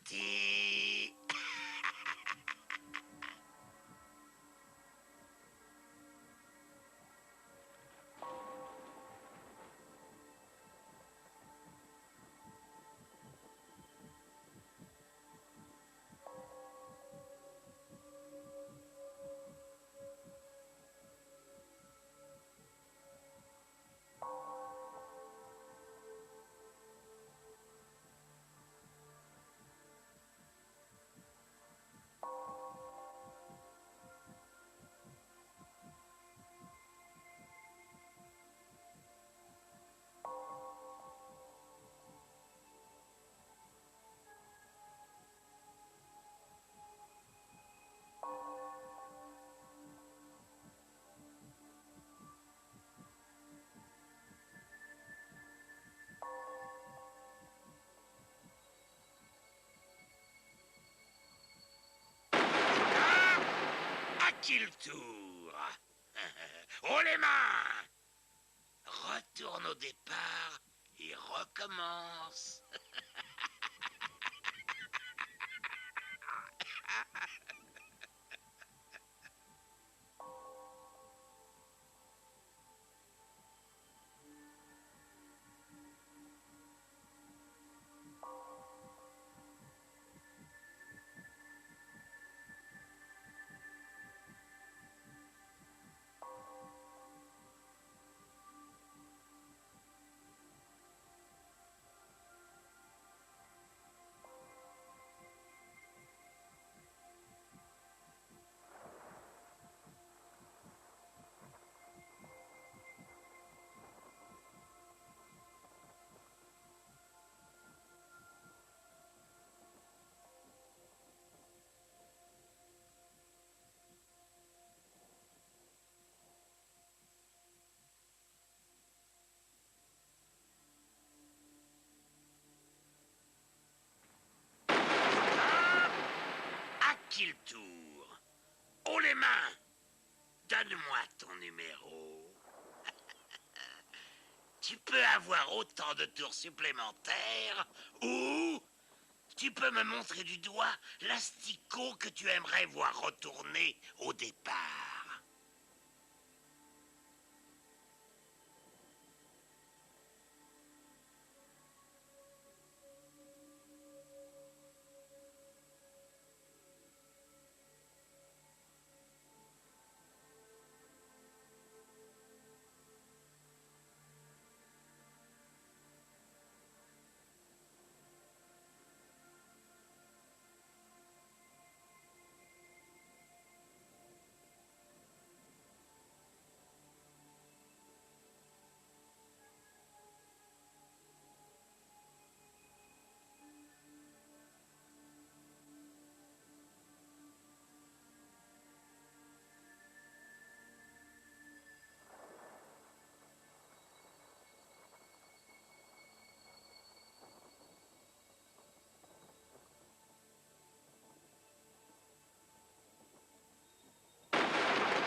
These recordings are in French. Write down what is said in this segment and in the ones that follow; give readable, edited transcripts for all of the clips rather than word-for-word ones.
parti. À qui le tour? Haut les mains. Retourne au départ et recommence. À qui le tour? Haut les mains. Donne-moi ton numéro. Tu peux avoir autant de tours supplémentaires ou tu peux me montrer du doigt l'asticot que tu aimerais voir retourner au départ.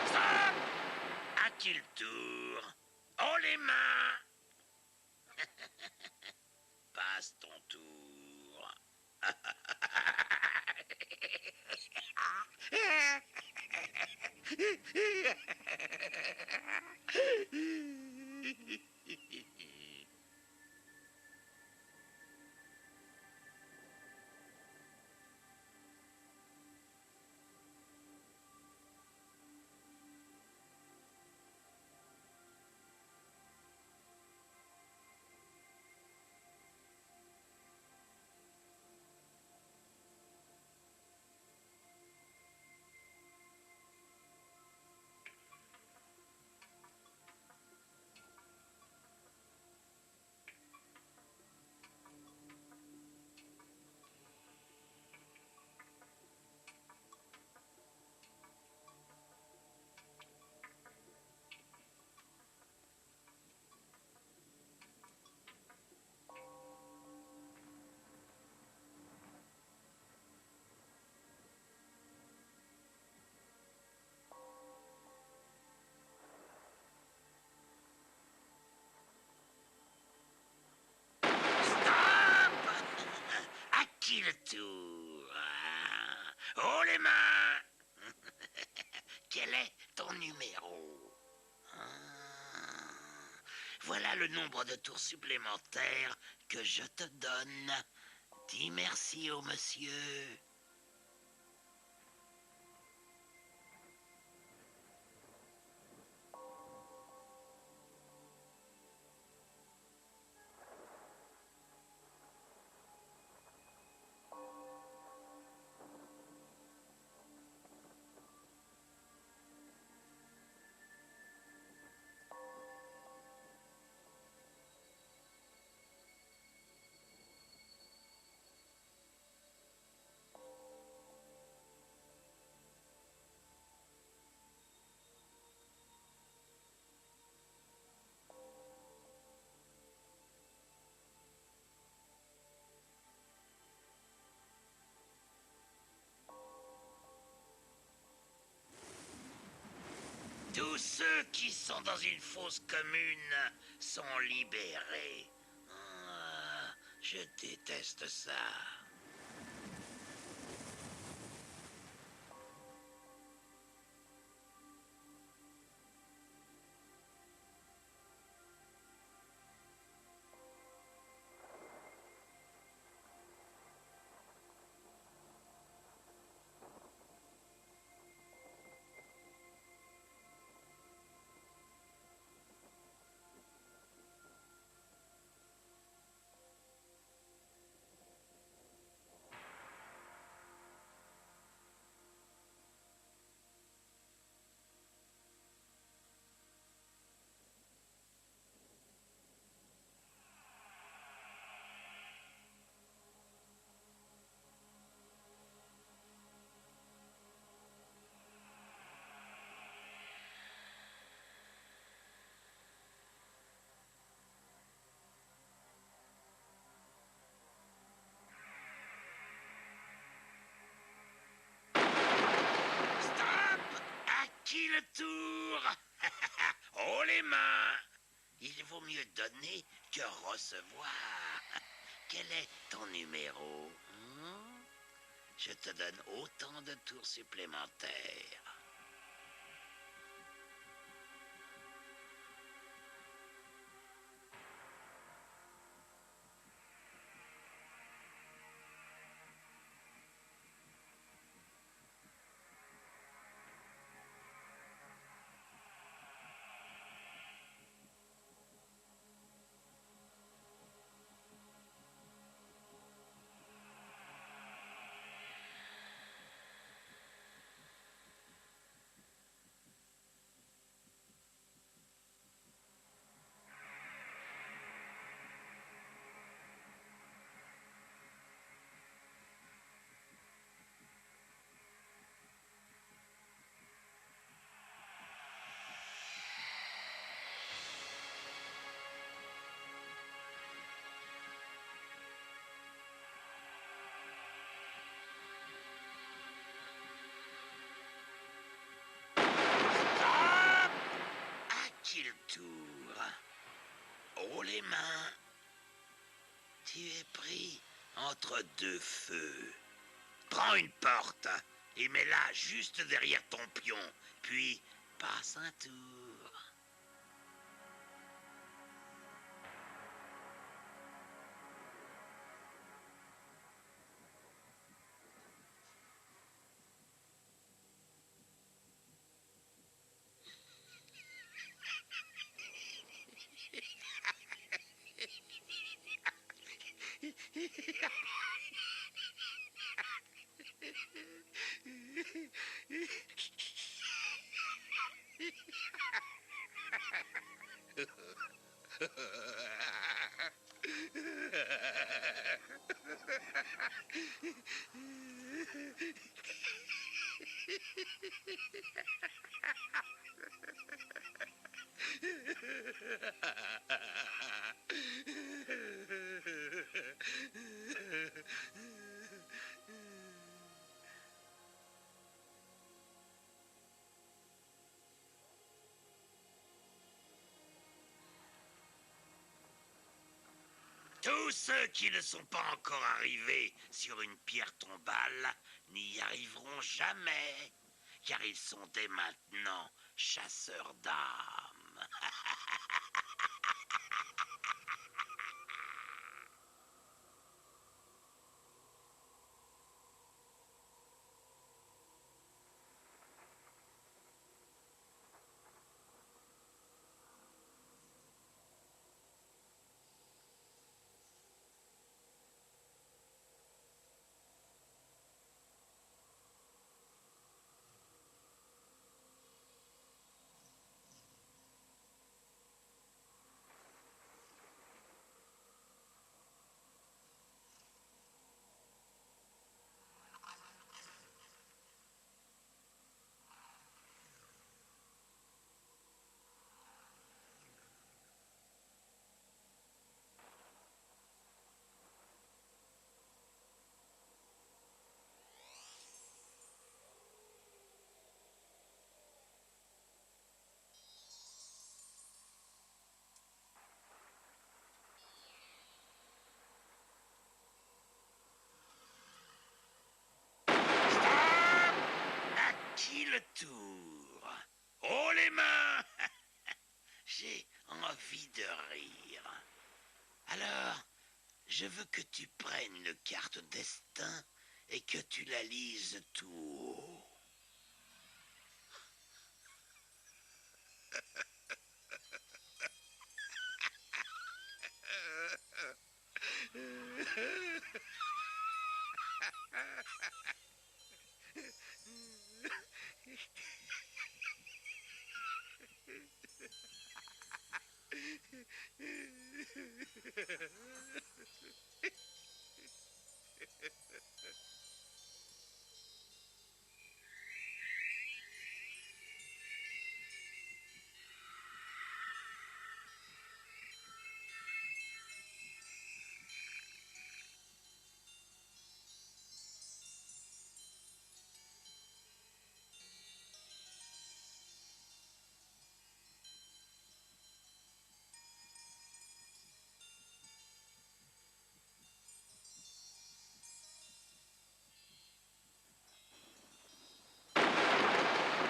Stop! À qui le tour? Haut les mains. Passe ton tour. Stop! À qui le tour? les mains. Quel est ton numéro? Voilà le nombre de tours supplémentaires que je te donne. Dis merci au monsieur. Tous ceux qui sont dans une fosse commune sont libérés. Je déteste ça. Stop! À qui le tour? Oh les mains! Il vaut mieux donner que recevoir. Quel est ton numéro? Je te donne autant de tours supplémentaires. Stop! À qui le tour? Oh les mains! Tu es pris entre deux feux. Prends une porte et mets-la juste derrière ton pion, puis passe un tour. Tous ceux qui ne sont pas encore arrivés sur une pierre tombale n'y arriveront jamais, car ils sont dès maintenant chasseurs d'âmes. Stop! À qui le tour? Haut les mains! J'ai envie de rire. Alors, je veux que tu prennes une carte destin et que tu la lises tout haut.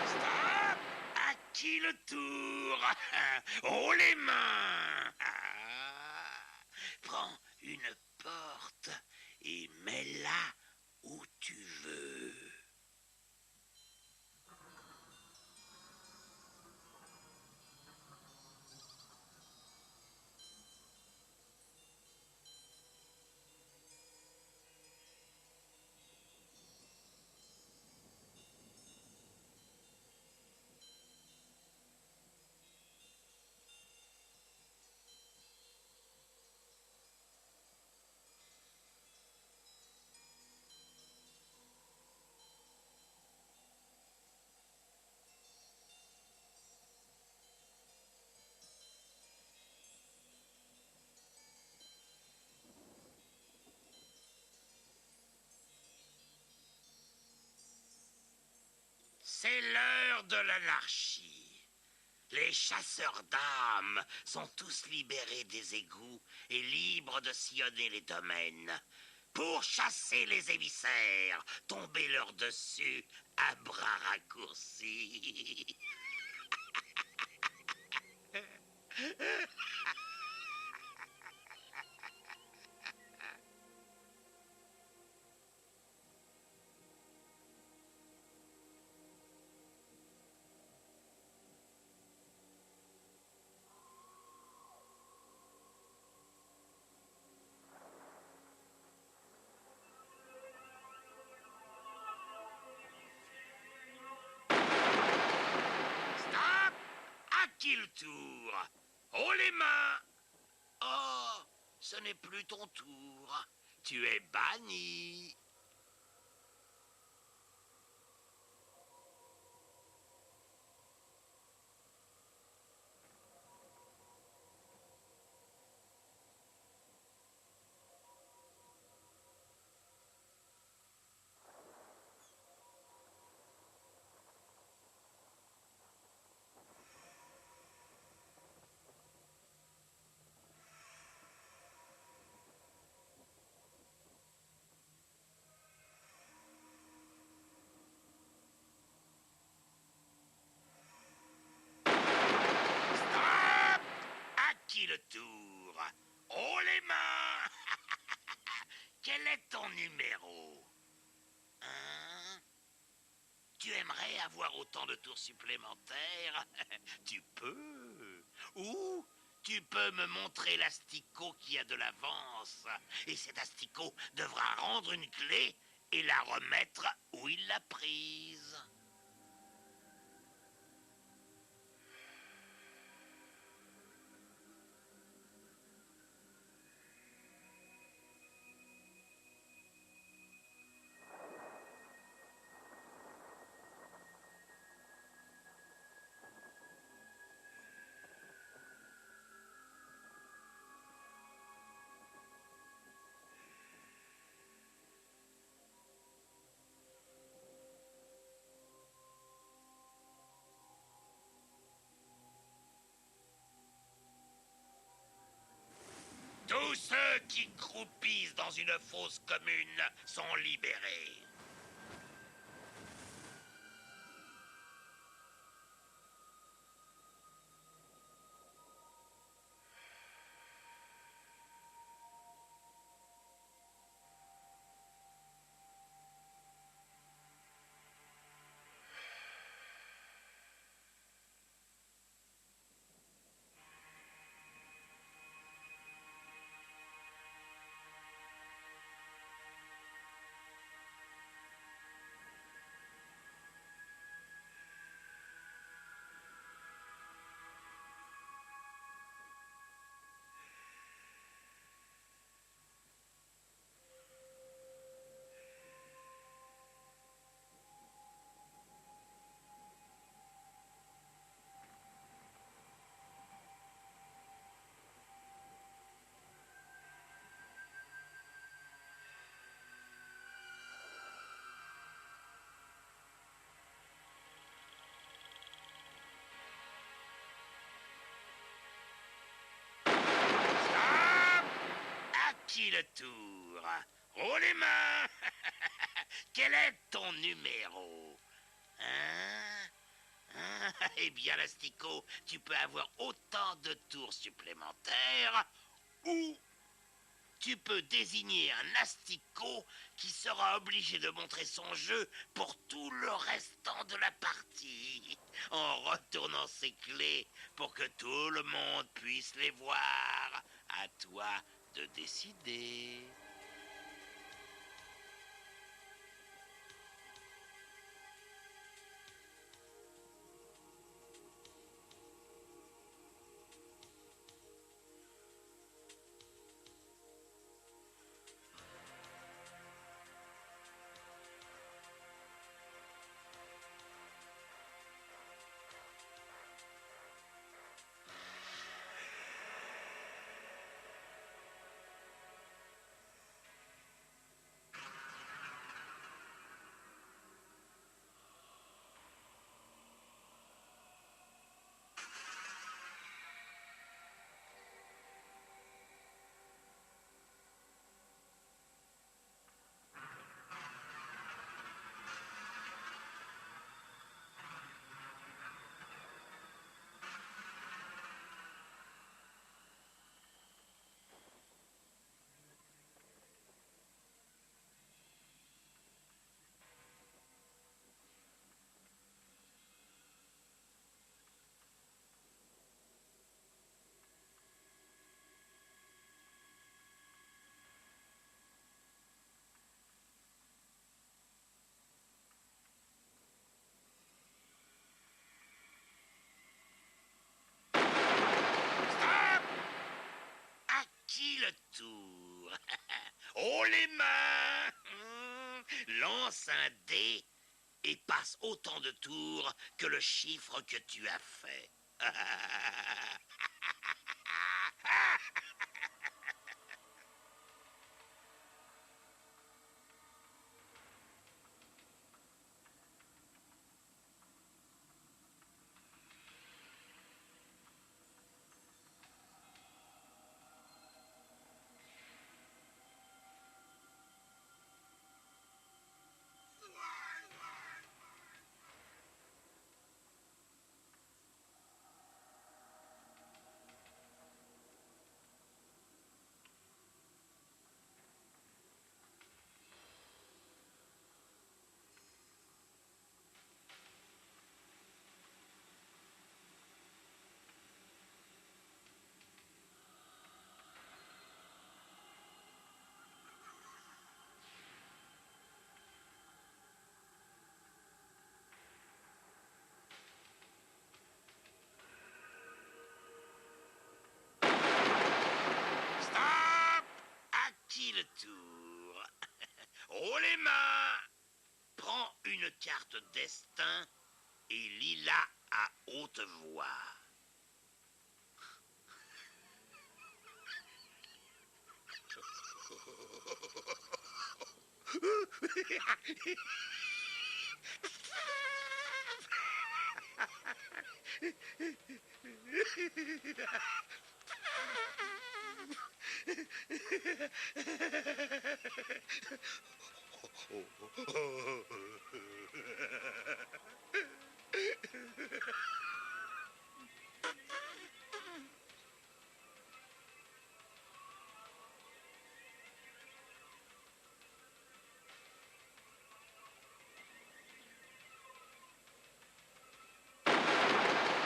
Stop! À qui le tour? Haut les mains! Prends une porte et mets-la où tu veux. C'est l'heure de l'anarchie. Les chasseurs d'âmes sont tous libérés des égouts et libres de sillonner les domaines. Pour chasser les émissaires, tomber leur dessus à bras raccourcis. Stop! À qui le tour? Haut les mains! Oh, ce n'est plus ton tour. Tu es banni. qui le tour? Haut les mains! Quel est ton numéro? Hein? Tu aimerais avoir autant de tours supplémentaires? Tu peux. Ou tu peux me montrer l'asticot qui a de l'avance. Et cet asticot devra rendre une clé et la remettre où il l'a prise. Tous ceux qui croupissent dans une fosse commune sont libérés. Stop! À qui le tour? Haut les mains! Quel est ton numéro? Hein? Eh bien, l'asticot, tu peux avoir autant de tours supplémentaires, ou tu peux désigner un asticot qui sera obligé de montrer son jeu pour tout le restant de la partie, en retournant ses clés pour que tout le monde puisse les voir. À toi de décider. Stop! À qui le tour? Haut les mains! Lance un dé et passe autant de tours que le chiffre que tu as fait. Haut les mains. Prends une carte destin et lis-la à haute voix.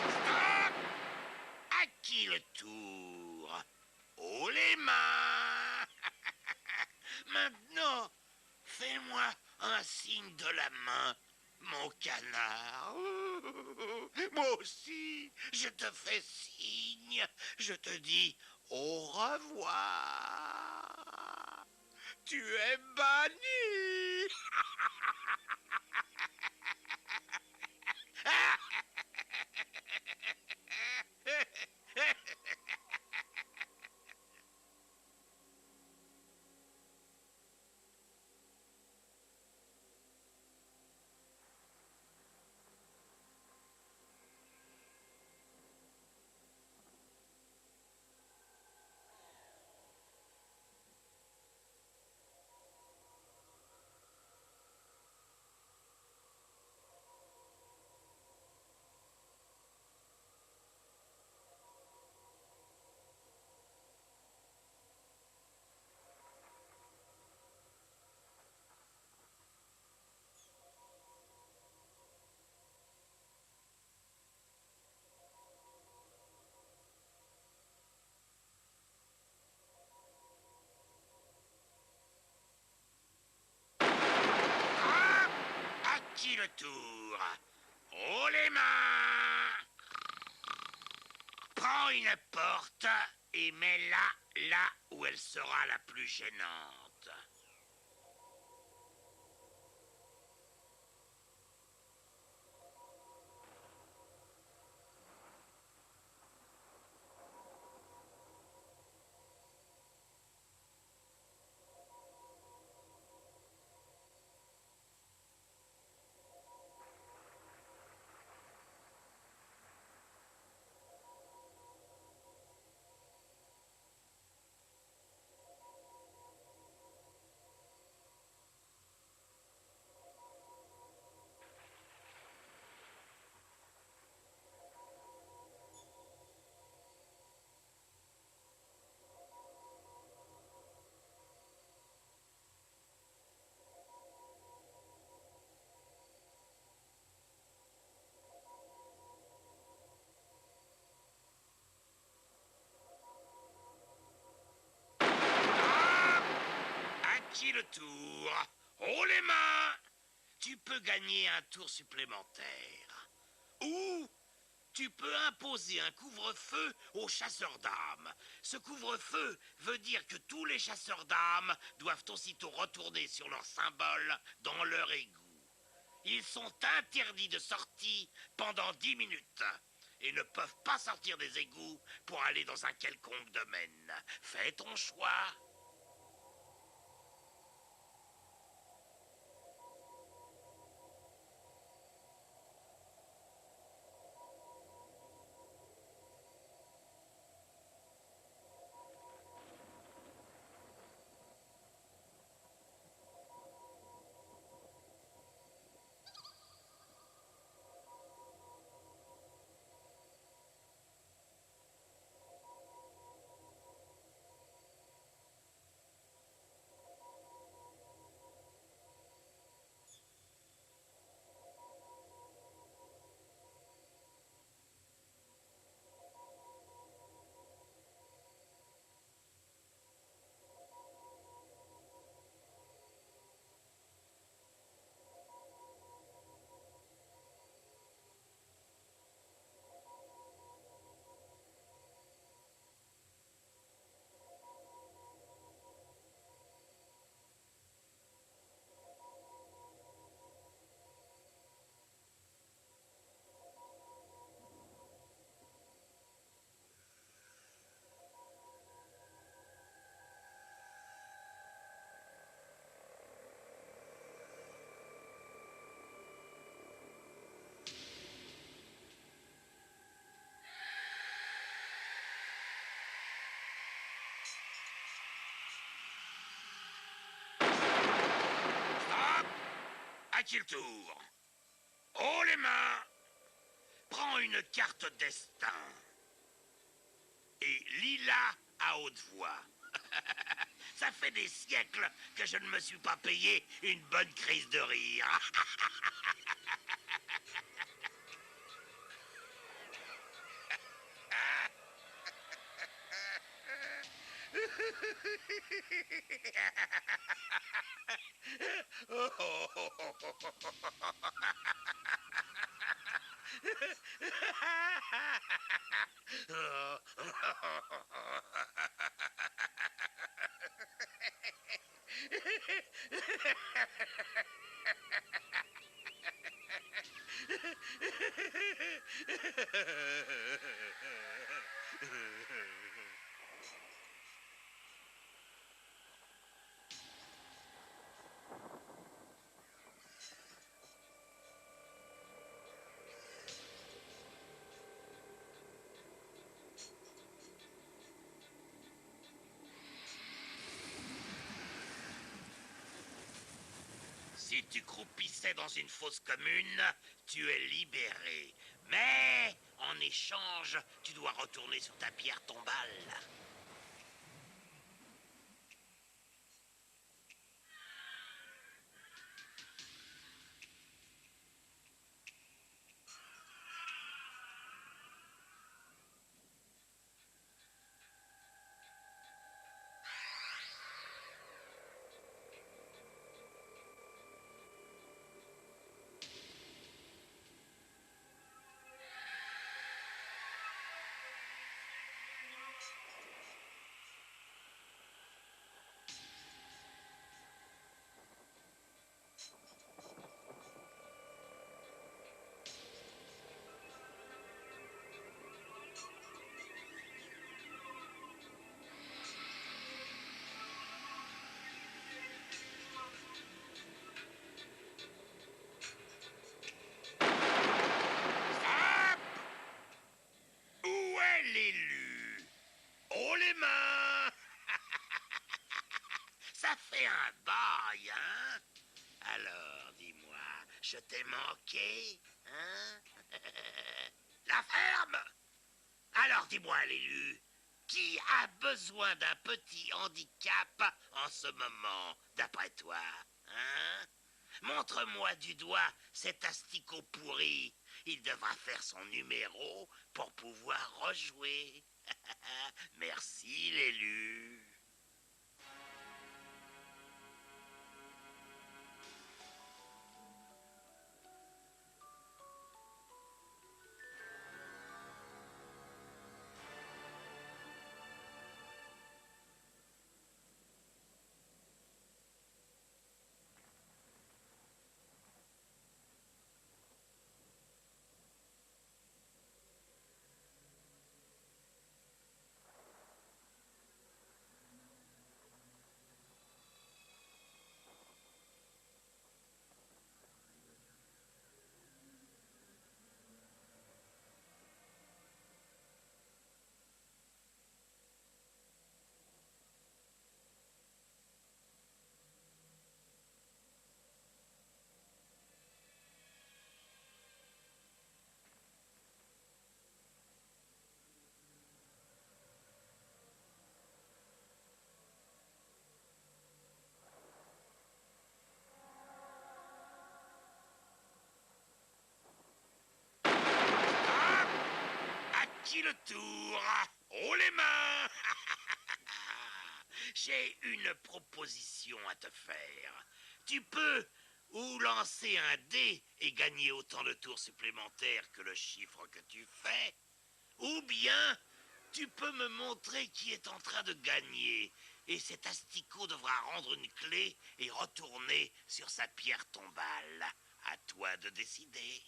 Stop! À qui le tour? Haut les mains. Maintenant, fais-moi un signe de la main, mon canard. Moi aussi, je te fais signe. Je te dis au revoir. Tu es banni. Ah! À qui le tour? Haut les mains. Prends une porte et mets-la là où elle sera la plus gênante. Ah! À qui le tour? Haut les mains. Tu peux gagner un tour supplémentaire. Ou tu peux imposer un couvre-feu aux chasseurs d'âmes. Ce couvre-feu veut dire que tous les chasseurs d'âmes doivent aussitôt retourner sur leur symbole dans leur égout. Ils sont interdits de sortie pendant 10 minutes et ne peuvent pas sortir des égouts pour aller dans un quelconque domaine. Fais ton choix. qui le tour? Haut les mains. Prends une carte destin. Et lis-la à haute voix. Ça fait des siècles que je ne me suis pas payé une bonne crise de rire. Si tu croupissais dans une fosse commune, tu es libéré. Mais, en échange, tu dois retourner sur ta pierre tombale. Stop! Où est l'élu? Haut les mains! Ça fait un bail, hein? Alors, dis-moi, je t'ai manqué, hein? La ferme! Alors, dis-moi, l'élu, qui a besoin d'un petit handicap en ce moment, d'après toi, hein? Montre-moi du doigt cet asticot pourri. Il devra faire son numéro pour pouvoir rejouer. Merci, l'élu. À qui le tour? Haut les mains! J'ai une proposition à te faire. Tu peux ou lancer un dé et gagner autant de tours supplémentaires que le chiffre que tu fais, ou bien tu peux me montrer qui est en train de gagner, et cet asticot devra rendre une clé et retourner sur sa pierre tombale. À toi de décider.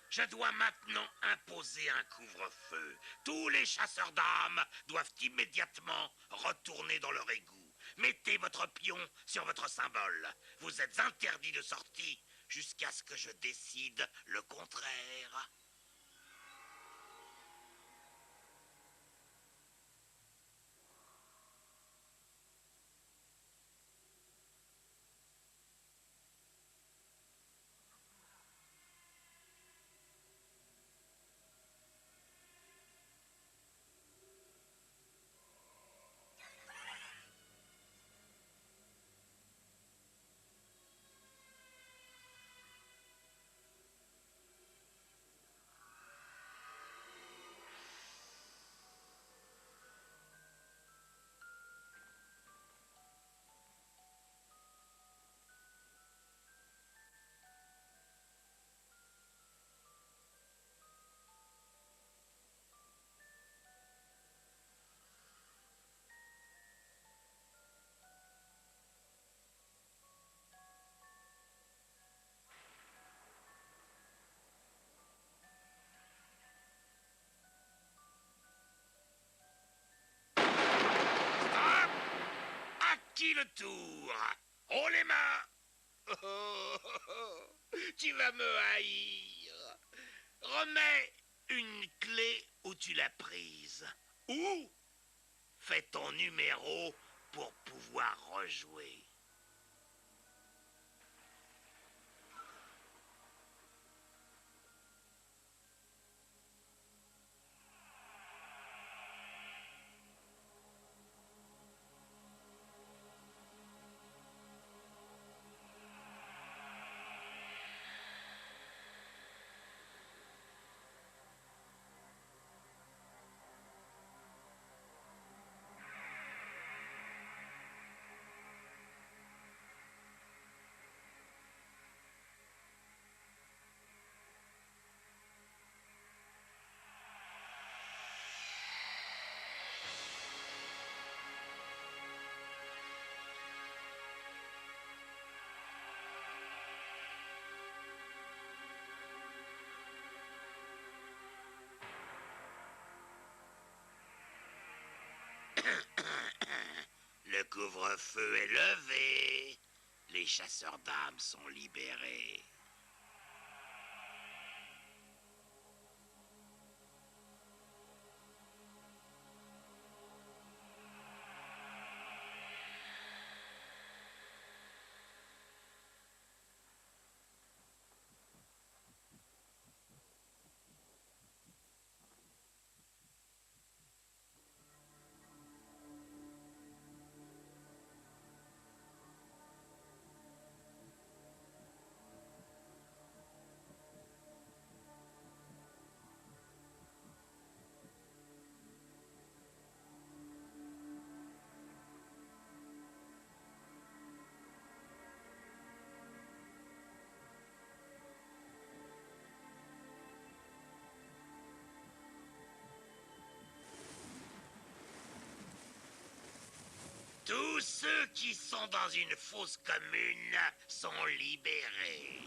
Je dois maintenant imposer un couvre-feu. Tous les chasseurs d'âmes doivent immédiatement retourner dans leur égout. Mettez votre pion sur votre symbole. Vous êtes interdit de sortie jusqu'à ce que je décide le contraire. Stop! À qui le tour? Haut les mains! Tu vas me haïr. Remets une clé où tu l'as prise. Ou fais ton numéro pour pouvoir rejouer. Le couvre-feu est levé. Les chasseurs d'âmes sont libérés. Tous ceux qui sont dans une fosse commune sont libérés.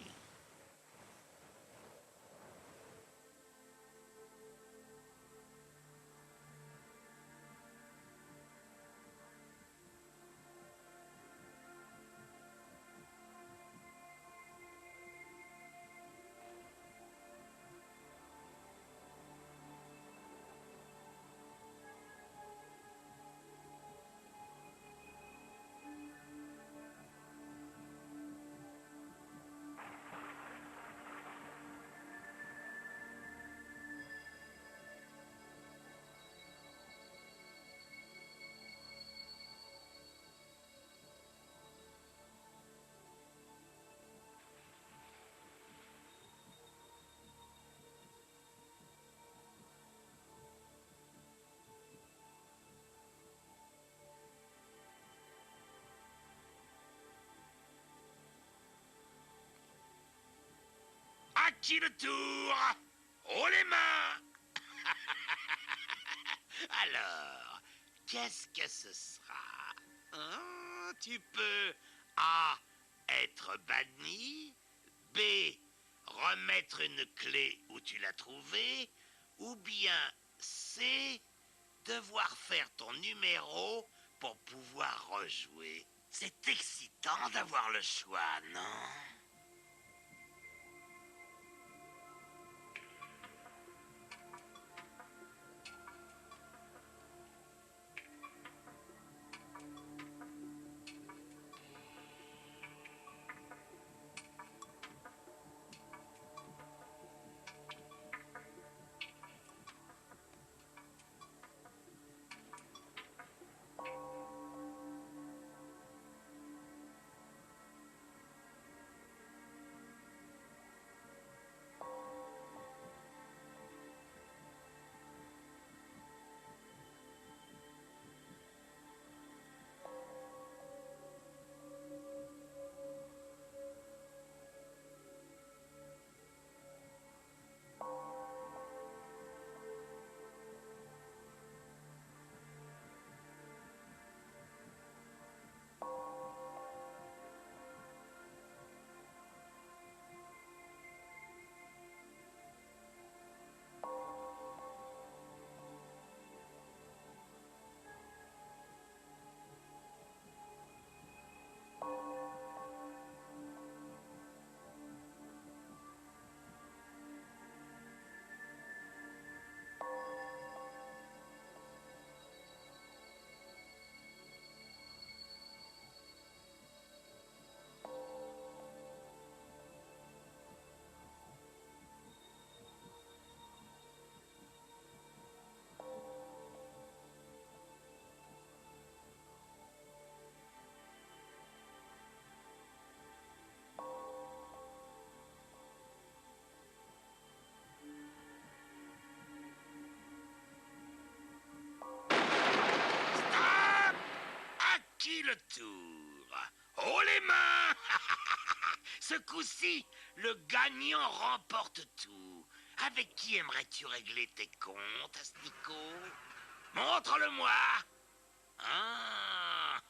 À qui le tour? Haut les mains! Alors, qu'est-ce que ce sera? Tu peux A. Être banni, B. remettre une clé où tu l'as trouvée, ou bien C, devoir faire ton numéro pour pouvoir rejouer. C'est excitant d'avoir le choix, non? Stop! À qui le tour? Haut les mains! Ce coup-ci, le gagnant remporte tout. Avec qui aimerais-tu régler tes comptes, Astico? Montre-le-moi! Ah,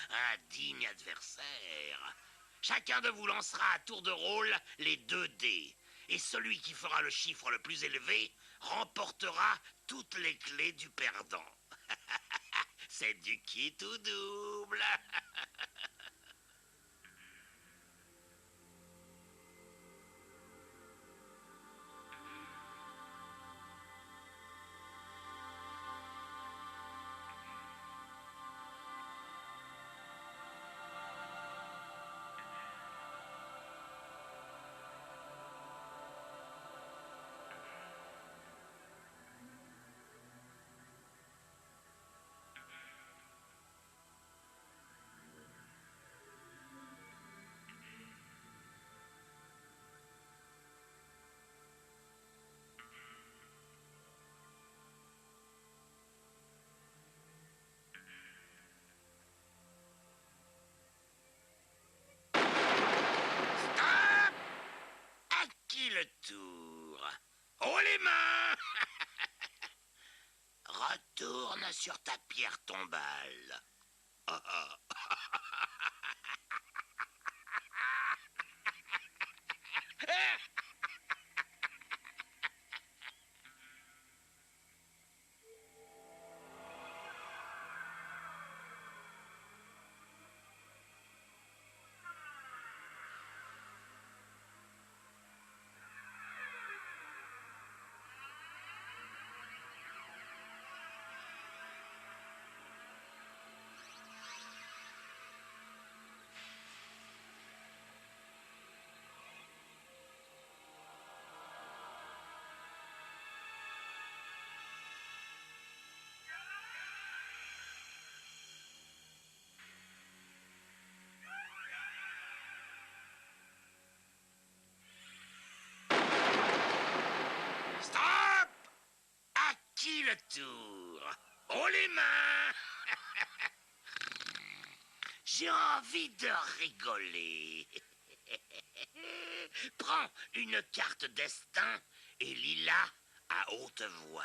un digne adversaire. Chacun de vous lancera à tour de rôle les 2 dés. Et celui qui fera le chiffre le plus élevé remportera toutes les clés du perdant. C'est du quitte ou double. Stop! À qui le tour? Haut les mains! Retourne sur ta pierre tombale. Ah, ah. Stop! À qui le tour? Haut les mains! J'ai envie de rigoler. Prends une carte destin et lis-la à haute voix.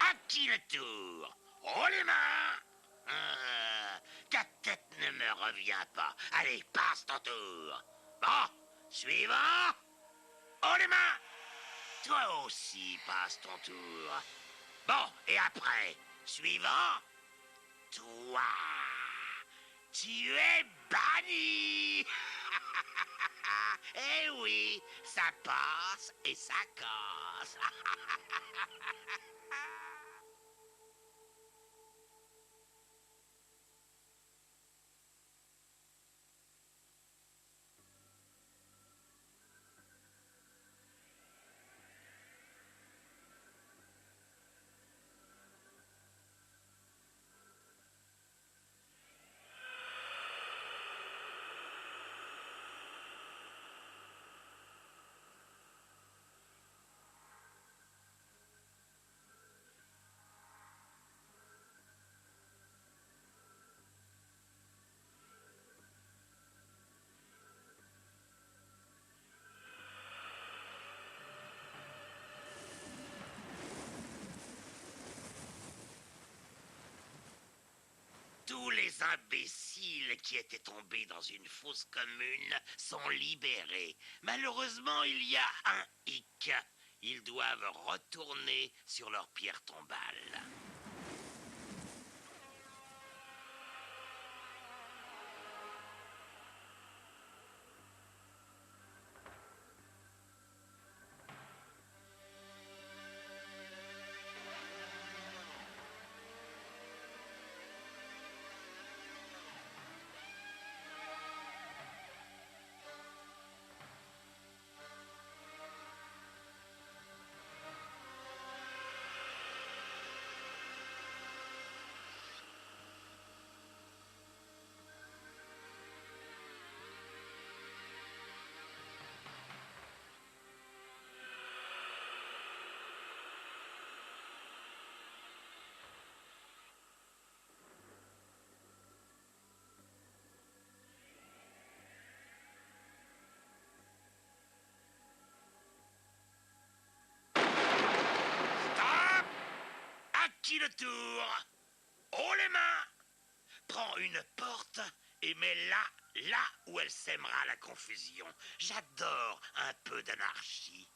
À qui le tour? Oh les mains! Ta tête ne me revient pas. Allez, passe ton tour. Bon, suivant. Oh les mains! Toi aussi, passe ton tour. Bon, et après, suivant. Toi, tu es banni. Eh oui, ça passe et ça casse. Tous les imbéciles qui étaient tombés dans une fosse commune sont libérés. Malheureusement, il y a un hic. Ils doivent retourner sur leur pierre tombale. Stop! À qui le tour? Haut les mains! Prends une porte et mets-la là où elle sèmera la confusion. J'adore un peu d'anarchie.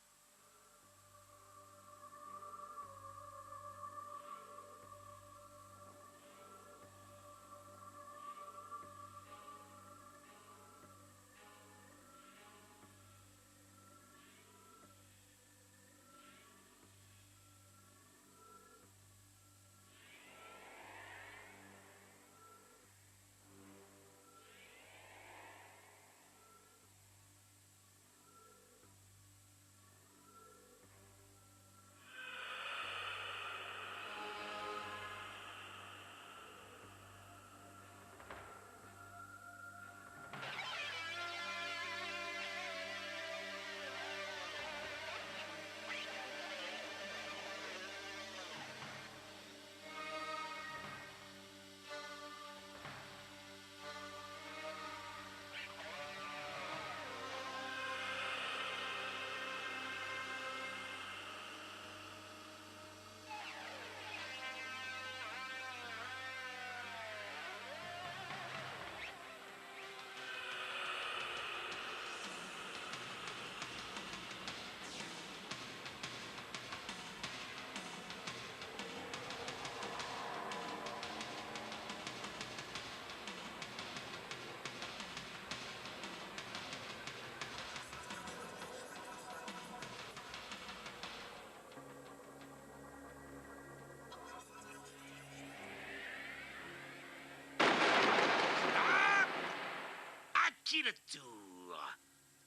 qui le tour?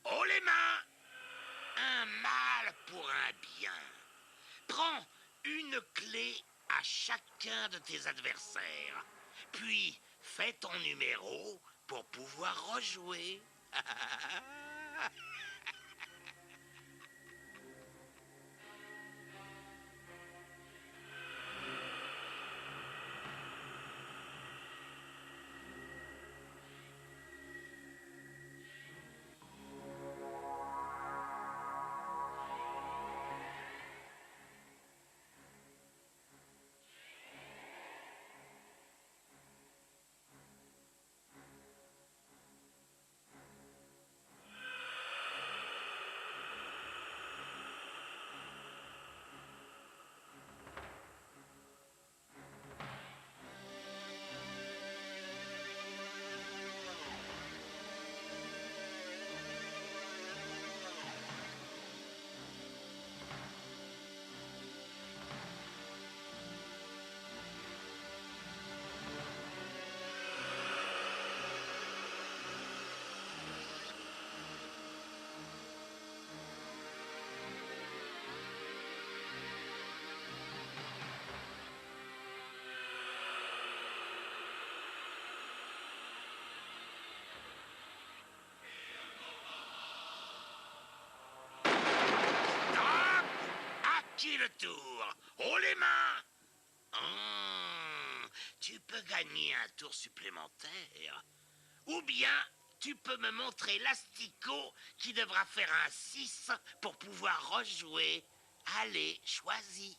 Haut les mains! Un mal pour un bien. Prends une clé à chacun de tes adversaires. Puis fais ton numéro pour pouvoir rejouer. Stop! À qui le tour? Haut les mains! Tu peux gagner un tour supplémentaire. Ou bien tu peux me montrer l'asticot qui devra faire un 6 pour pouvoir rejouer. Allez, choisis.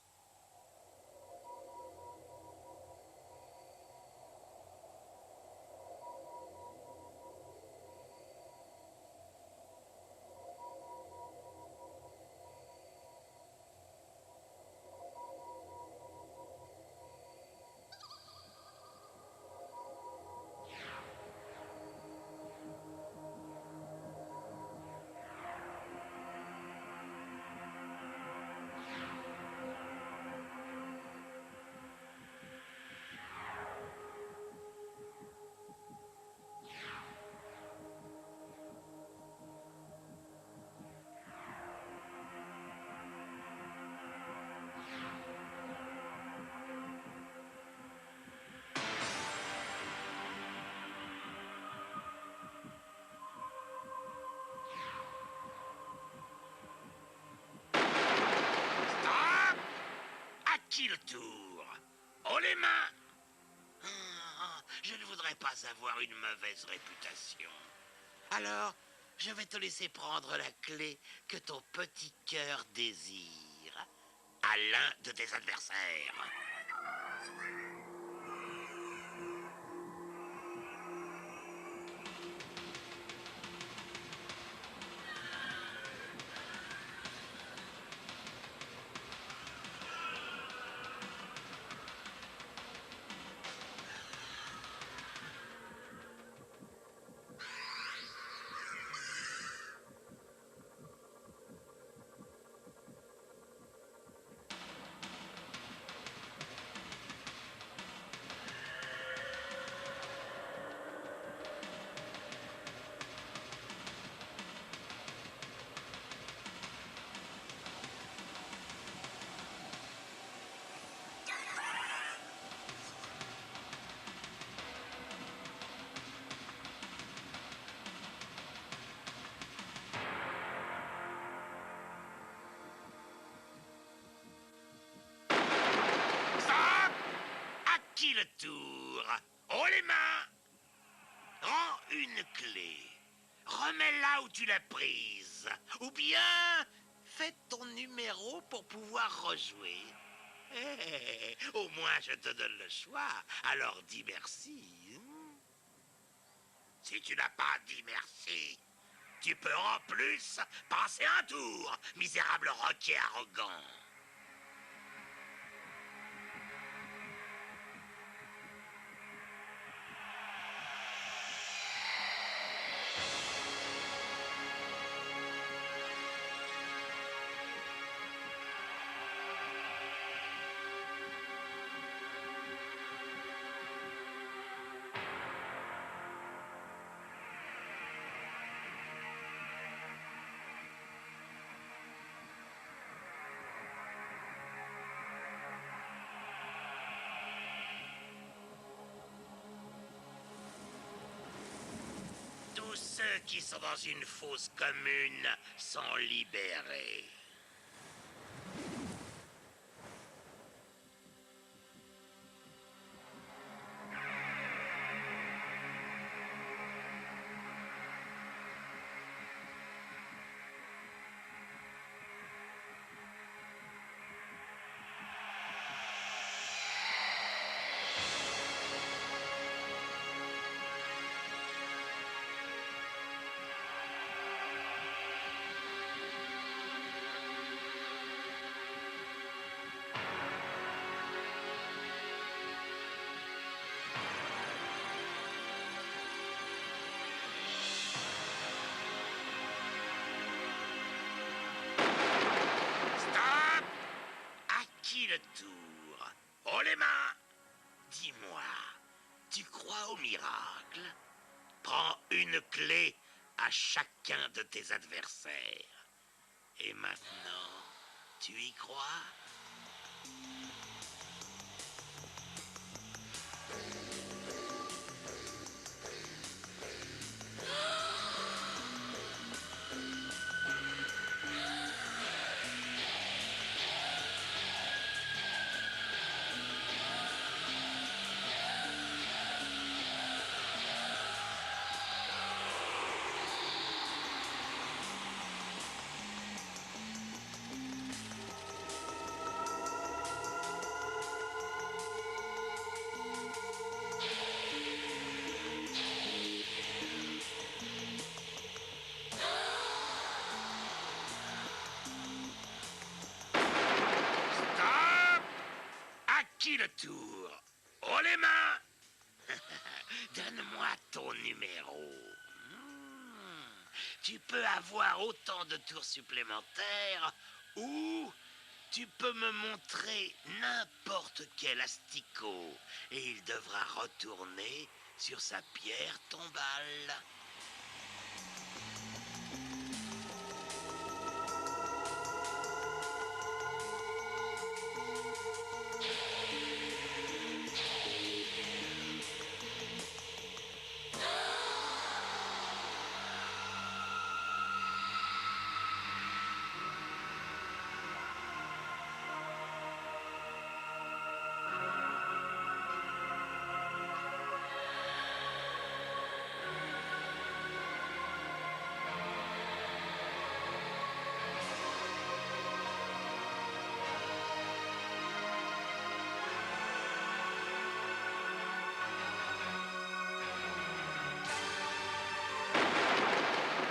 Stop! À qui le tour? Haut les mains! Je ne voudrais pas avoir une mauvaise réputation. Alors, je vais te laisser prendre la clé que ton petit cœur désire à l'un de tes adversaires. Stop! À qui le tour? Haut les mains! Rends une clé. Remets-la où tu l'as prise. Ou bien, fais ton numéro pour pouvoir rejouer. Au moins, je te donne le choix. Alors dis merci. Si tu n'as pas dit merci, tu peux en plus passer un tour, misérable roquier arrogant. Tous ceux qui sont dans une fosse commune sont libérés. Stop! À qui le tour? Oh les mains! Dis-moi, tu crois au miracle? Prends une clé à chacun de tes adversaires. Et maintenant, tu y crois? Stop! À qui le tour? Oh les mains! Donne-moi ton numéro. Tu peux avoir autant de tours supplémentaires ou tu peux me montrer n'importe quel asticot et il devra retourner sur sa pierre tombale.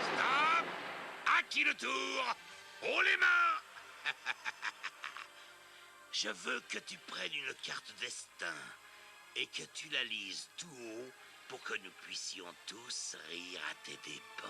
Stop! À qui le tour? Oh les mains! Je veux que tu prennes une carte destin et que tu la lises tout haut pour que nous puissions tous rire à tes dépens.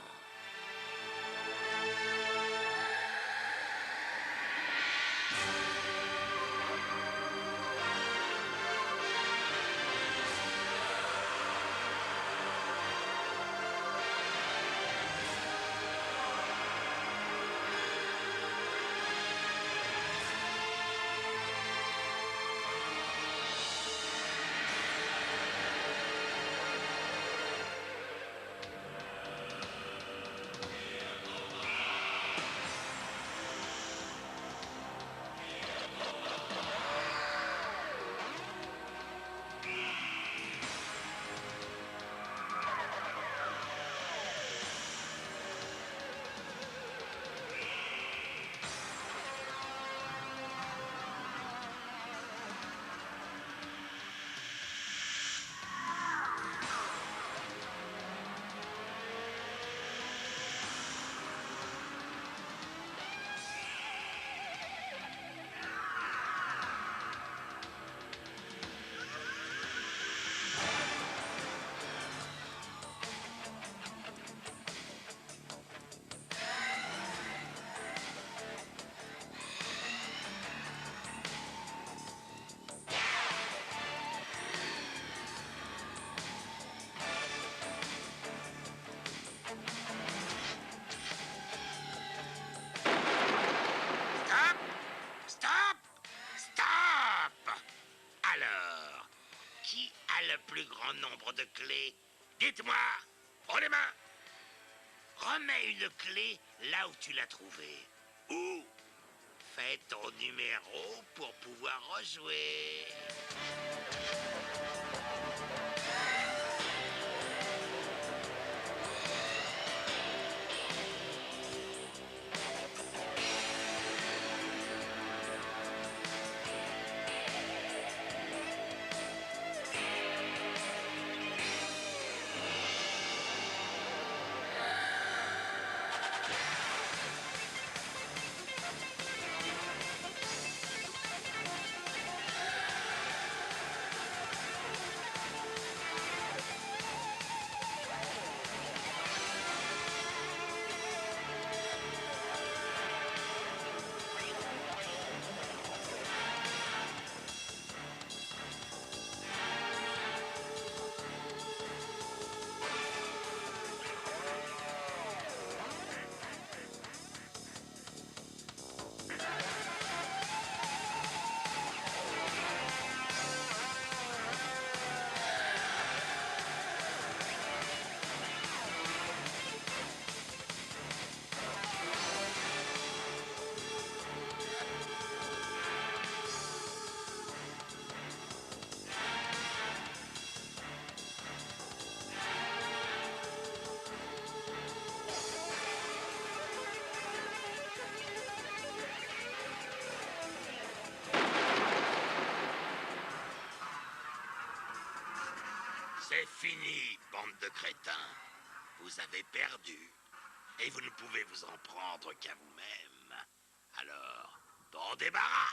Stop! Stop! Stop! Alors, qui a le plus grand nombre de clés? Dites-moi! Oh les mains! remets une clé là où tu l'as trouvée. Ou fais ton numéro pour pouvoir rejouer. C'est fini, bande de crétins. Vous avez perdu. Et vous ne pouvez vous en prendre qu'à vous-même. Alors, bon débarras.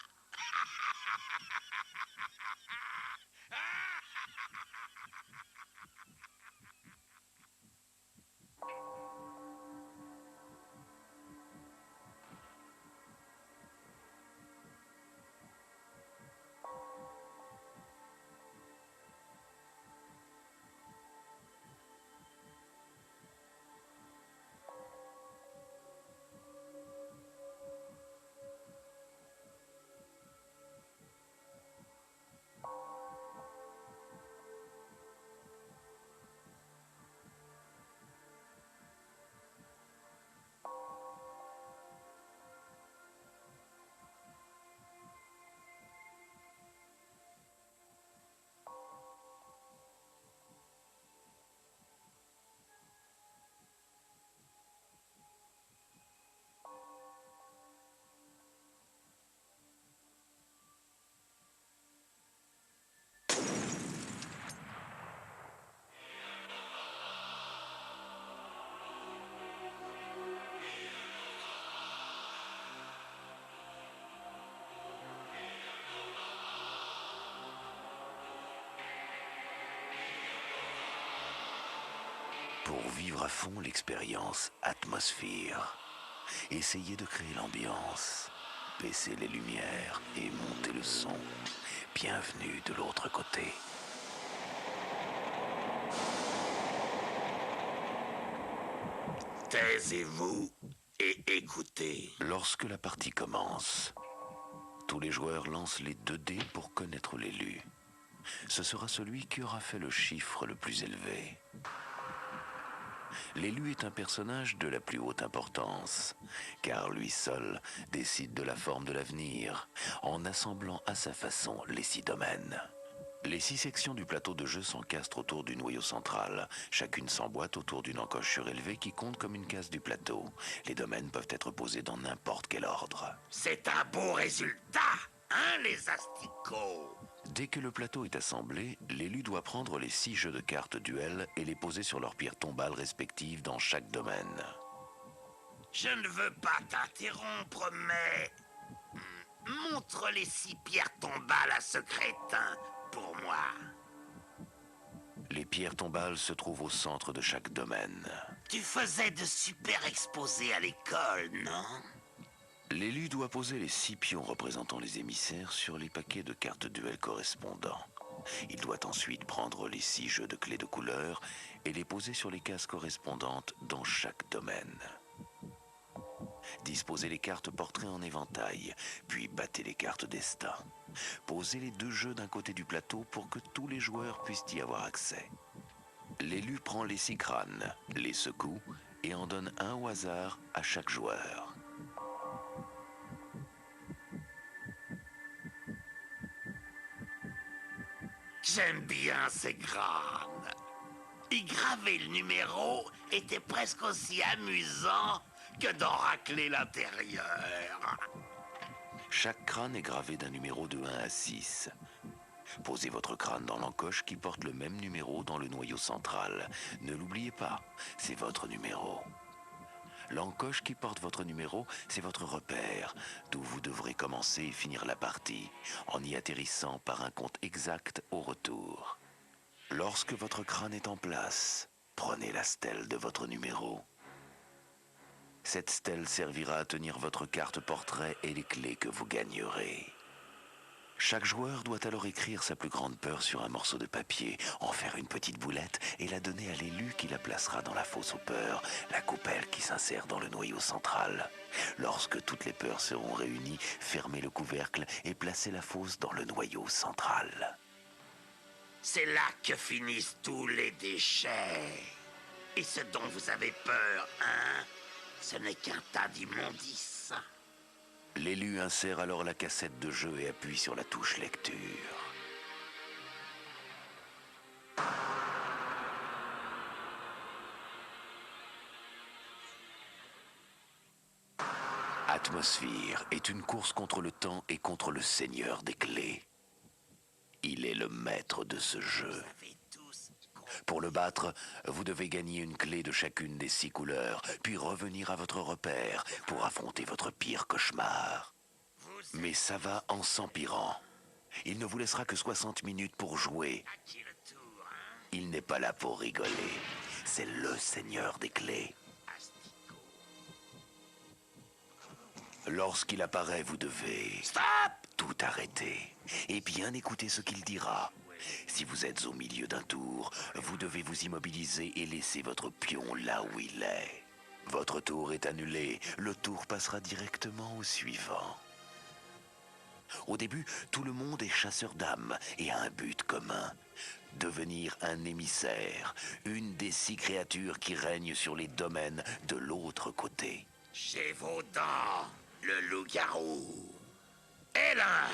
Pour vivre à fond l'expérience Atmosphere, essayez de créer l'ambiance, baissez les lumières et montez le son. Bienvenue de l'autre côté. Taisez-vous et écoutez. Lorsque la partie commence, tous les joueurs lancent les 2 dés pour connaître l'élu. Ce sera celui qui aura fait le chiffre le plus élevé. L'élu est un personnage de la plus haute importance, car lui seul décide de la forme de l'avenir, en assemblant à sa façon les 6 domaines. Les 6 sections du plateau de jeu s'encastrent autour du noyau central. Chacune s'emboîte autour d'une encoche surélevée qui compte comme une case du plateau. Les domaines peuvent être posés dans n'importe quel ordre. C'est un beau résultat, hein, les asticots? Dès que le plateau est assemblé, l'élu doit prendre les 6 jeux de cartes duel et les poser sur leurs pierres tombales respectives dans chaque domaine. Je ne veux pas t'interrompre, mais... montre les 6 pierres tombales à ce crétin, pour moi. Les pierres tombales se trouvent au centre de chaque domaine. Tu faisais de super exposés à l'école, non? L'élu doit poser les 6 pions représentant les émissaires sur les paquets de cartes duel correspondants. Il doit ensuite prendre les 6 jeux de clés de couleur et les poser sur les cases correspondantes dans chaque domaine. Disposez les cartes portraits en éventail, puis battez les cartes destin. Posez les 2 jeux d'un côté du plateau pour que tous les joueurs puissent y avoir accès. L'élu prend les 6 crânes, les secoue et en donne un au hasard à chaque joueur. J'aime bien ces crânes. Y graver le numéro était presque aussi amusant que d'en racler l'intérieur. Chaque crâne est gravé d'un numéro de 1 à 6. Posez votre crâne dans l'encoche qui porte le même numéro dans le noyau central. Ne l'oubliez pas, c'est votre numéro. L'encoche qui porte votre numéro, c'est votre repère, d'où vous devrez commencer et finir la partie, en y atterrissant par un compte exact au retour. Lorsque votre crâne est en place, prenez la stèle de votre numéro. Cette stèle servira à tenir votre carte portrait et les clés que vous gagnerez. Chaque joueur doit alors écrire sa plus grande peur sur un morceau de papier, en faire une petite boulette et la donner à l'élu qui la placera dans la fosse aux peurs, la coupelle qui s'insère dans le noyau central. Lorsque toutes les peurs seront réunies, fermez le couvercle et placez la fosse dans le noyau central. C'est là que finissent tous les déchets. Et ce dont vous avez peur, hein, ce n'est qu'un tas d'immondices. L'élu insère alors la cassette de jeu et appuie sur la touche lecture. Atmosphère est une course contre le temps et contre le seigneur des clés. Il est le maître de ce jeu. Pour le battre, vous devez gagner une clé de chacune des 6 couleurs, puis revenir à votre repère pour affronter votre pire cauchemar. Mais ça va en s'empirant. Il ne vous laissera que 60 minutes pour jouer. Il n'est pas là pour rigoler. C'est le seigneur des clés. Lorsqu'il apparaît, vous devez... Stop! Tout arrêter et bien écouter ce qu'il dira. Si vous êtes au milieu d'un tour, vous devez vous immobiliser et laisser votre pion là où il est. Votre tour est annulé, le tour passera directement au suivant. Au début, tout le monde est chasseur d'âmes et a un but commun. Devenir un émissaire, une des 6 créatures qui règnent sur les domaines de l'autre côté. Gévaudan, le loup-garou. Hélin,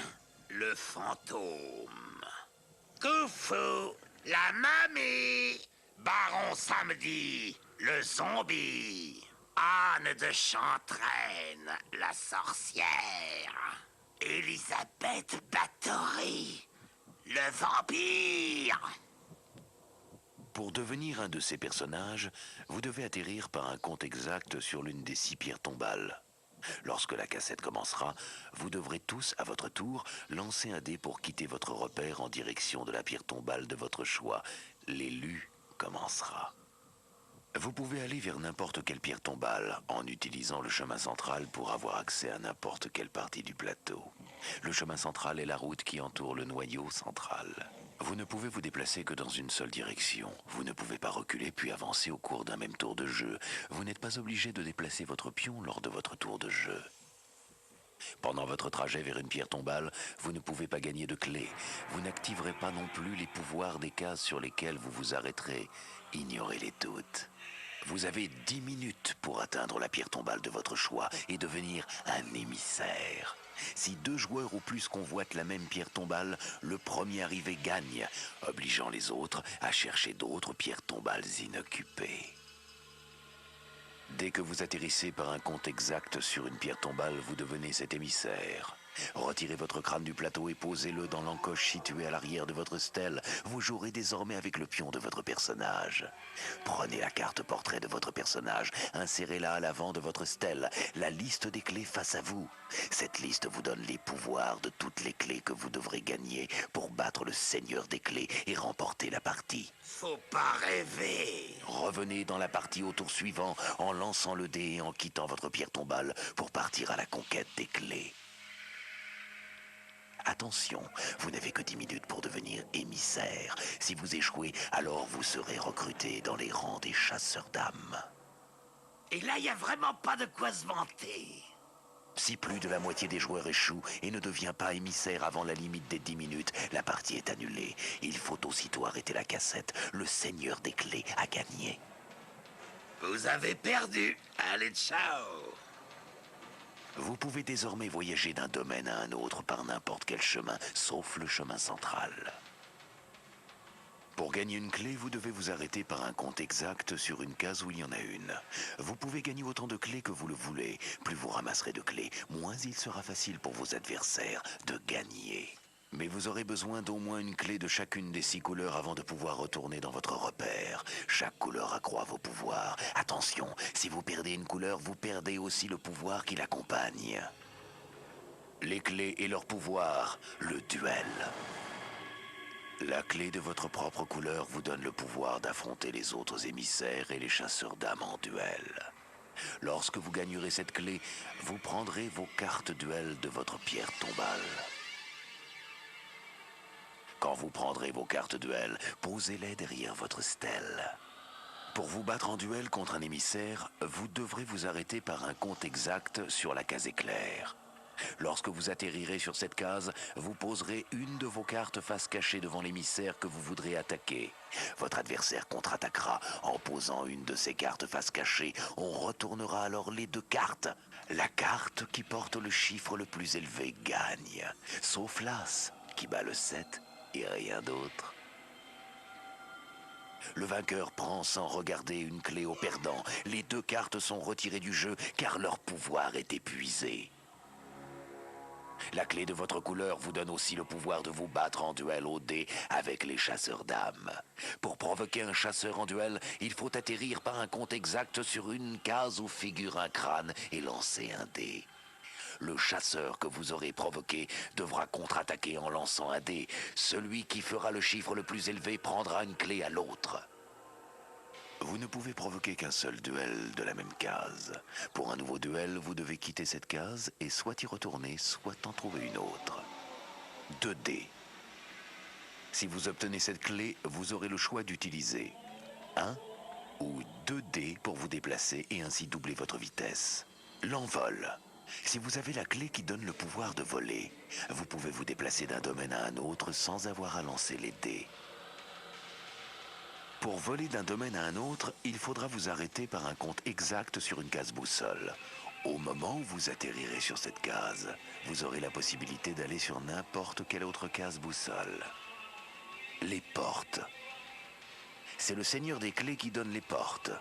le fantôme. Koufou, la mamie. Baron Samedi, le zombie. Anne de Chantraine, la sorcière. Elisabeth Bathory, le vampire. Pour devenir un de ces personnages, vous devez atterrir par un compte exact sur l'une des 6 pierres tombales. Lorsque la cassette commencera, vous devrez tous, à votre tour, lancer un dé pour quitter votre repère en direction de la pierre tombale de votre choix. L'élu commencera. Vous pouvez aller vers n'importe quelle pierre tombale en utilisant le chemin central pour avoir accès à n'importe quelle partie du plateau. Le chemin central est la route qui entoure le noyau central. Vous ne pouvez vous déplacer que dans une seule direction. Vous ne pouvez pas reculer puis avancer au cours d'un même tour de jeu. Vous n'êtes pas obligé de déplacer votre pion lors de votre tour de jeu. Pendant votre trajet vers une pierre tombale, vous ne pouvez pas gagner de clé. Vous n'activerez pas non plus les pouvoirs des cases sur lesquelles vous vous arrêterez. Ignorez-les toutes. Vous avez 10 minutes pour atteindre la pierre tombale de votre choix et devenir un émissaire. Si 2 joueurs ou plus convoitent la même pierre tombale, le premier arrivé gagne, obligeant les autres à chercher d'autres pierres tombales inoccupées. Dès que vous atterrissez par un compte exact sur une pierre tombale, vous devenez cet émissaire. Retirez votre crâne du plateau et posez-le dans l'encoche située à l'arrière de votre stèle. Vous jouerez désormais avec le pion de votre personnage. Prenez la carte portrait de votre personnage, insérez-la à l'avant de votre stèle, la liste des clés face à vous. Cette liste vous donne les pouvoirs de toutes les clés que vous devrez gagner pour battre le seigneur des clés et remporter la partie. Faut pas rêver. Revenez dans la partie au tour suivant en lançant le dé et en quittant votre pierre tombale pour partir à la conquête des clés. Attention, vous n'avez que 10 minutes pour devenir émissaire. Si vous échouez, alors vous serez recruté dans les rangs des chasseurs d'âmes. Et là, il n'y a vraiment pas de quoi se vanter. Si plus de la moitié des joueurs échoue et ne devient pas émissaire avant la limite des 10 minutes, la partie est annulée. Il faut aussitôt arrêter la cassette. Le seigneur des clés a gagné. Vous avez perdu. Allez, ciao. Vous pouvez désormais voyager d'un domaine à un autre par n'importe quel chemin, sauf le chemin central. Pour gagner une clé, vous devez vous arrêter par un compte exact sur une case où il y en a une. Vous pouvez gagner autant de clés que vous le voulez. Plus vous ramasserez de clés, moins il sera facile pour vos adversaires de gagner. Mais vous aurez besoin d'au moins une clé de chacune des 6 couleurs avant de pouvoir retourner dans votre repère. Chaque couleur accroît vos pouvoirs. Attention, si vous perdez une couleur, vous perdez aussi le pouvoir qui l'accompagne. Les clés et leur pouvoir, le duel. La clé de votre propre couleur vous donne le pouvoir d'affronter les autres émissaires et les chasseurs d'âmes en duel. Lorsque vous gagnerez cette clé, vous prendrez vos cartes duel de votre pierre tombale. Quand vous prendrez vos cartes duel, posez-les derrière votre stèle. Pour vous battre en duel contre un émissaire, vous devrez vous arrêter par un compte exact sur la case éclair. Lorsque vous atterrirez sur cette case, vous poserez une de vos cartes face cachée devant l'émissaire que vous voudrez attaquer. Votre adversaire contre-attaquera en posant une de ses cartes face cachée. On retournera alors les 2 cartes. La carte qui porte le chiffre le plus élevé gagne, sauf l'As qui bat le 7 et rien d'autre. Le vainqueur prend sans regarder une clé au perdant. Les 2 cartes sont retirées du jeu car leur pouvoir est épuisé. La clé de votre couleur vous donne aussi le pouvoir de vous battre en duel au dé avec les chasseurs d'âmes. Pour provoquer un chasseur en duel, il faut atterrir par un compte exact sur une case où figure un crâne et lancer un dé. Le chasseur que vous aurez provoqué devra contre-attaquer en lançant un dé. Celui qui fera le chiffre le plus élevé prendra une clé à l'autre. Vous ne pouvez provoquer qu'un seul duel de la même case. Pour un nouveau duel, vous devez quitter cette case et soit y retourner, soit en trouver une autre. 2 dés. Si vous obtenez cette clé, vous aurez le choix d'utiliser 1 ou 2 dés pour vous déplacer et ainsi doubler votre vitesse. L'envol. Si vous avez la clé qui donne le pouvoir de voler, vous pouvez vous déplacer d'un domaine à un autre sans avoir à lancer les dés. Pour voler d'un domaine à un autre, il faudra vous arrêter par un compte exact sur une case boussole. Au moment où vous atterrirez sur cette case, vous aurez la possibilité d'aller sur n'importe quelle autre case boussole. Les portes. C'est le seigneur des clés qui donne les portes.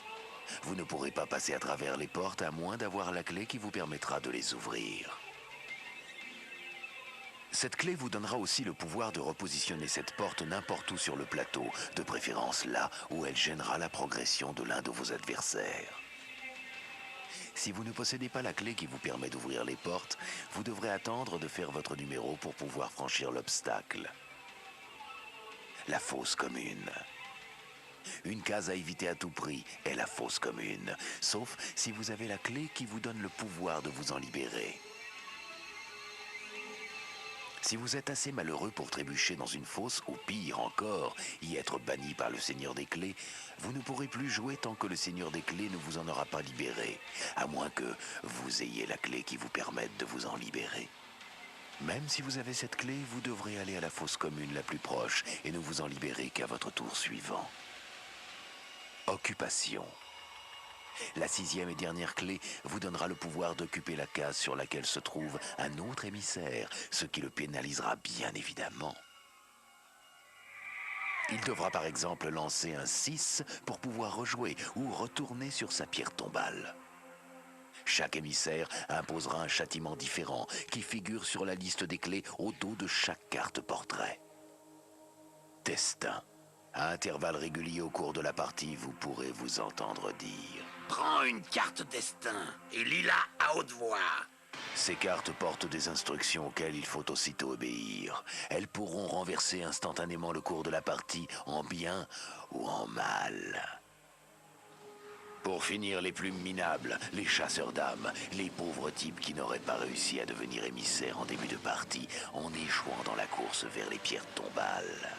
Vous ne pourrez pas passer à travers les portes à moins d'avoir la clé qui vous permettra de les ouvrir. Cette clé vous donnera aussi le pouvoir de repositionner cette porte n'importe où sur le plateau, de préférence là où elle gênera la progression de l'un de vos adversaires. Si vous ne possédez pas la clé qui vous permet d'ouvrir les portes, vous devrez attendre de faire votre numéro pour pouvoir franchir l'obstacle. La fosse commune. Une case à éviter à tout prix est la fosse commune, sauf si vous avez la clé qui vous donne le pouvoir de vous en libérer. Si vous êtes assez malheureux pour trébucher dans une fosse, ou pire encore, y être banni par le Seigneur des Clés, vous ne pourrez plus jouer tant que le Seigneur des Clés ne vous en aura pas libéré, à moins que vous ayez la clé qui vous permette de vous en libérer. Même si vous avez cette clé, vous devrez aller à la fosse commune la plus proche et ne vous en libérer qu'à votre tour suivant. Occupation. La 6e et dernière clé vous donnera le pouvoir d'occuper la case sur laquelle se trouve un autre émissaire, ce qui le pénalisera bien évidemment. Il devra par exemple lancer un 6 pour pouvoir rejouer ou retourner sur sa pierre tombale. Chaque émissaire imposera un châtiment différent qui figure sur la liste des clés au dos de chaque carte portrait. Destin. À intervalles réguliers au cours de la partie, vous pourrez vous entendre dire « Prends une carte destin et lis-la à haute voix. » Ces cartes portent des instructions auxquelles il faut aussitôt obéir. Elles pourront renverser instantanément le cours de la partie en bien ou en mal. Pour finir, les plus minables, les chasseurs d'âmes, les pauvres types qui n'auraient pas réussi à devenir émissaires en début de partie en échouant dans la course vers les pierres tombales.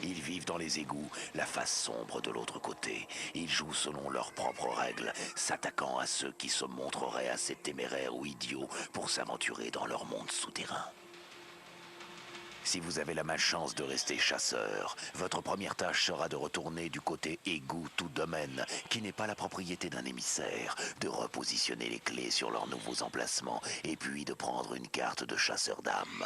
Ils vivent dans les égouts, la face sombre de l'autre côté. Ils jouent selon leurs propres règles, s'attaquant à ceux qui se montreraient assez téméraires ou idiots pour s'aventurer dans leur monde souterrain. Si vous avez la malchance de rester chasseur, votre première tâche sera de retourner du côté égout tout domaine, qui n'est pas la propriété d'un émissaire, de repositionner les clés sur leurs nouveaux emplacements, et puis de prendre une carte de chasseur d'âme.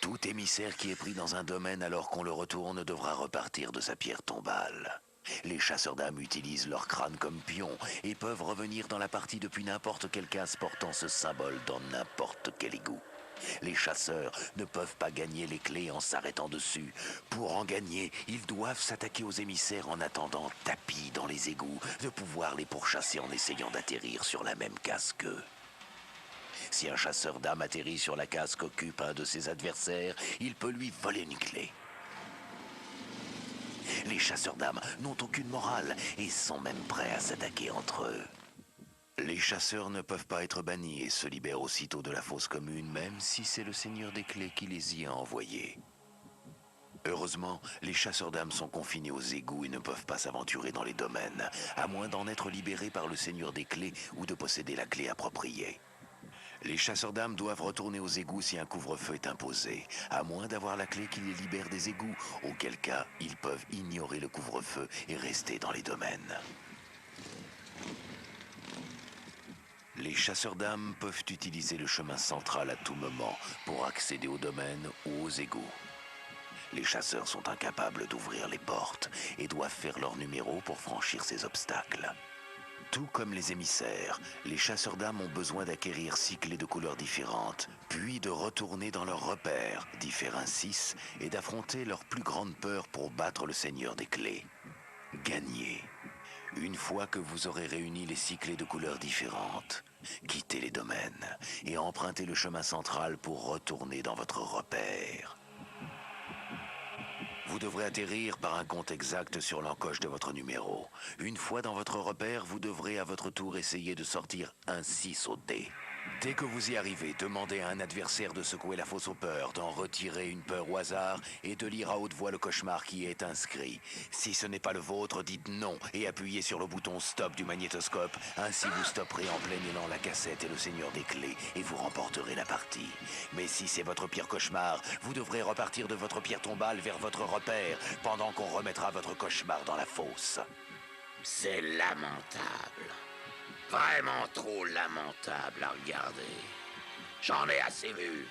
Tout émissaire qui est pris dans un domaine alors qu'on le retourne devra repartir de sa pierre tombale. Les chasseurs d'âmes utilisent leur crâne comme pion et peuvent revenir dans la partie depuis n'importe quelle case portant ce symbole dans n'importe quel égout. Les chasseurs ne peuvent pas gagner les clés en s'arrêtant dessus. Pour en gagner, ils doivent s'attaquer aux émissaires en attendant, tapis dans les égouts, de pouvoir les pourchasser en essayant d'atterrir sur la même case qu'eux. Si un chasseur d'âmes atterrit sur la case qu'occupe un de ses adversaires, il peut lui voler une clé. Les chasseurs d'âmes n'ont aucune morale et sont même prêts à s'attaquer entre eux. Les chasseurs ne peuvent pas être bannis et se libèrent aussitôt de la fosse commune, même si c'est le seigneur des clés qui les y a envoyés. Heureusement, les chasseurs d'âmes sont confinés aux égouts et ne peuvent pas s'aventurer dans les domaines, à moins d'en être libérés par le seigneur des clés ou de posséder la clé appropriée. Les chasseurs d'âmes doivent retourner aux égouts si un couvre-feu est imposé, à moins d'avoir la clé qui les libère des égouts, auquel cas ils peuvent ignorer le couvre-feu et rester dans les domaines. Les chasseurs d'âmes peuvent utiliser le chemin central à tout moment pour accéder aux domaines ou aux égouts. Les chasseurs sont incapables d'ouvrir les portes et doivent faire leur numéro pour franchir ces obstacles. Tout comme les émissaires, les chasseurs d'âmes ont besoin d'acquérir 6 clés de couleurs différentes, puis de retourner dans leurs repères, différents 6, et d'affronter leur plus grande peur pour battre le seigneur des clés. Gagner. Une fois que vous aurez réuni les 6 clés de couleurs différentes, quittez les domaines et empruntez le chemin central pour retourner dans votre repère. Vous devrez atterrir par un compte exact sur l'encoche de votre numéro. Une fois dans votre repère, vous devrez à votre tour essayer de sortir un 6 au dé. Dès que vous y arrivez, demandez à un adversaire de secouer la fosse aux peurs, d'en retirer une peur au hasard et de lire à haute voix le cauchemar qui y est inscrit. Si ce n'est pas le vôtre, dites non et appuyez sur le bouton stop du magnétoscope. Ainsi vous stopperez en plein élan la cassette et le seigneur des clés et vous remporterez la partie. Mais si c'est votre pire cauchemar, vous devrez repartir de votre pierre tombale vers votre repère pendant qu'on remettra votre cauchemar dans la fosse. C'est lamentable. Vraiment trop lamentable à regarder. J'en ai assez vu.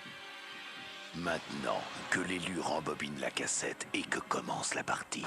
Maintenant que l'élu rembobine la cassette et que commence la partie.